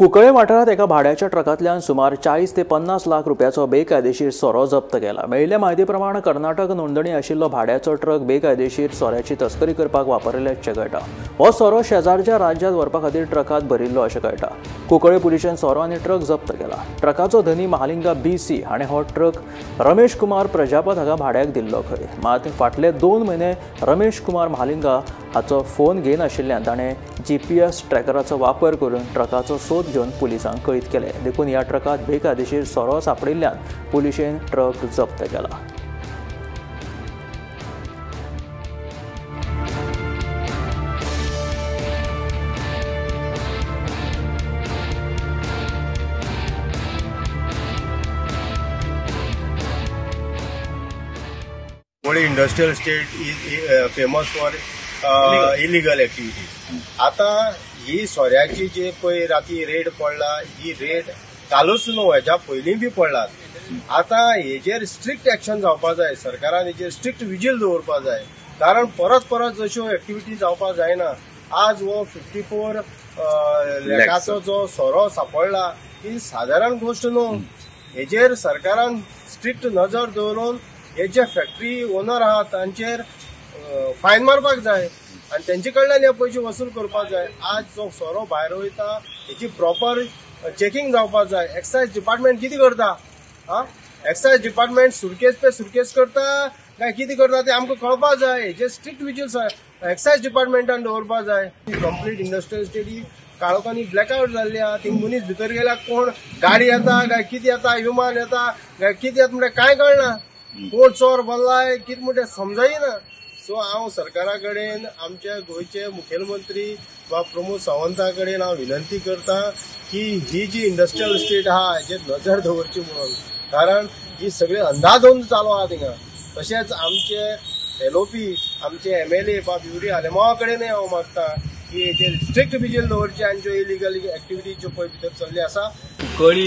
कुंकळे वाठारात एका भाड्याच्या ट्रकांतल्यान सुमार 40 ते 50 लाख रुपयाचो बेकायदेशीर सोरो जप्त केला। मेळिल्ल्या म्हायती प्रमाण कर्नाटक नोंदणी आशिल्लो भाड्याचो ट्रक बेकायदेशीर सोऱ्याची तस्करी करपाक वापरल्याचें कळटा। हो सोरो शेजारच्या राज्यांत व्हरपा खातीर ट्रकांत भरिल्लो अशें कळटा। कुंकळे पुलिशेन सोरो आनी ट्रक जप्त केला। ट्रकाचो धनी महालिंगा BC हाणें हो ट्रक रमेश कुमार प्रजापत हाका भाड्याक दिल्लो खंय। मात फाटले 2 म्हयने रमेश कुमार महालिंगा हाचो फोन घेनाशिल्ल्यान ताणें GPS ट्रॅकराचो वापर करून ट्रकाचो सोद घेवन पुलिसांक कळीत केले। देखून ह्या ट्रकात बेकायदेशीर सोरो सापडिल्ल्यान पुलिशेन ट्रक जप्त केला। Cuncolim industrial state is famous for illegal activity. आता ही सोऱ्याची जे पळय राती रेड पडला, ही रेड कालूच न्हू हेच्या पयलीं बी पडलात। आता हेजेर स्ट्रिक्ट एक्शन जावपा जाय, सरकारान हेजेर स्ट्रिक्ट विजील दवरपा जाय, कारण परत परत जश्यो एक्टिविटी जावपा जायना। आज हो 54 लाखाचो जो सोरो सापडला ही साधारण गोष्ट न्हू। हेजेर सरकारान स्ट्रिक्ट नजर दवरून हे जे फॅक्टरी ओनर आहात तांचेर फायन मारपाक जाय आणि त्यांचे कडल्यान हे पैसे वसूल करपाक जाय। आज जो सोरो भायर वयता हेची प्रॉपर चेकिंग जावपाक जाय। एक्सायज डिपार्टमेंट कितें करता? एक्सायज डिपार्टमेंट सुरकेस पे सुरकेस करता काय कितें करता ते आमकां कळपाक जाय। हेजे स्ट्रिक्ट विजील एक्सायज डिपार्टमेंटान दवरपाक जाय। कंप्लीट इंडस्ट्रियल स्टेट ही काळोखांनी ब्लॅकआउट जाल्ली आहा। थिंग मनीस भितर गेल्यार कोण गाडी येता काय कितें येता, विमान येता काय कितें येता म्हणजे कांय कळना, कोण चोर भरलाय कितें म्हणजे समजायना। सो हांव सरकारा कडेन आमच्या गोंयचे मुखेलमंत्री वा प्रमोद सावंता कडेन हांव विनंती करता की ही जी इंडस्ट्रियल स्टेट आहा हेजेर नजर दवरची म्हणून, कारण ही सगळे अंधाधुंद चालू आहा थिंगा। तशेंच आमचे LOP आमचे MLA वा ब्युरी आलेमावा कडेनय हांव मागता की हेजेर स्ट्रिक्ट विजील दवरची आनी ज्यो इलिगल एक्टिविटी ज्यो पळय भितर चल्ली आसा। कुंकळे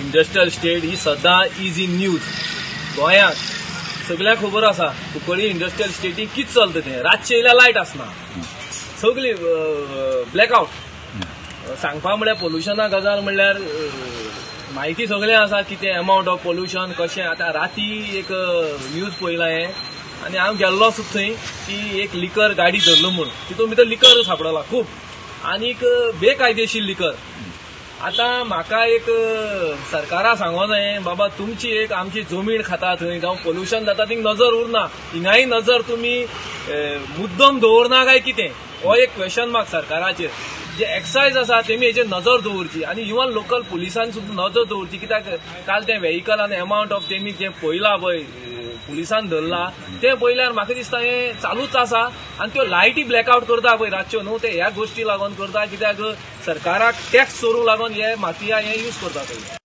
इंडस्ट्रियल स्टेट ही सदां इज इन न्यूज। गोंयांत सगळ्यांक खबर आसा कुंकळे इंडस्ट्रियल स्टेटीक कितें चलता तें। रातचे येयल्यार लायट आसना, सगळी ब्लॅकआउट। सांगपा म्हळ्यार पोल्युशना गजाल म्हणल्यार म्हायती सगळें आसा कितें अमावंट ऑफ पोल्युशन कशें। आतां राती एक न्यूज पळयला हें आनी हांव गेल्लो सुद्दां थंय की एक लिकर गाडी धरलो म्हूण, तितून भितर लिकर सापडला खूब आनीक बेकायदेशीर लिकर। आता म्हाका एक सरकारा सांगो जाय बाबा तुमची एक आमची जमीन खाता थंय जावं पोल्युशन जाता थिंग नजर उरना, हिंगाय नजर तुमी मुद्दम दवरना काय कितें, हो एक क्वेश्चन मार्क सरकाराचेर। जे एक्सायज आसा तेमी हेजेर नजर दवरची आनी इवन लोकल पुलिसान सुद्दां नजर दवरची। कित्याक काल तें व्हेहिकल आनी अमावंट ऑफ तेमी जें पळयलां पळय पुलिसान धरला तें पळयल्यार म्हाका दिसता हें चालूच आसा आनी त्यो लायटी ब्लॅकआउट करता पळय रातच्यो न्हू, ते ह्या गोश्टी लागून करता कित्याक सरकाराक टॅक्स चोरूंक लागून हे माफिया हे यूज करता पळय।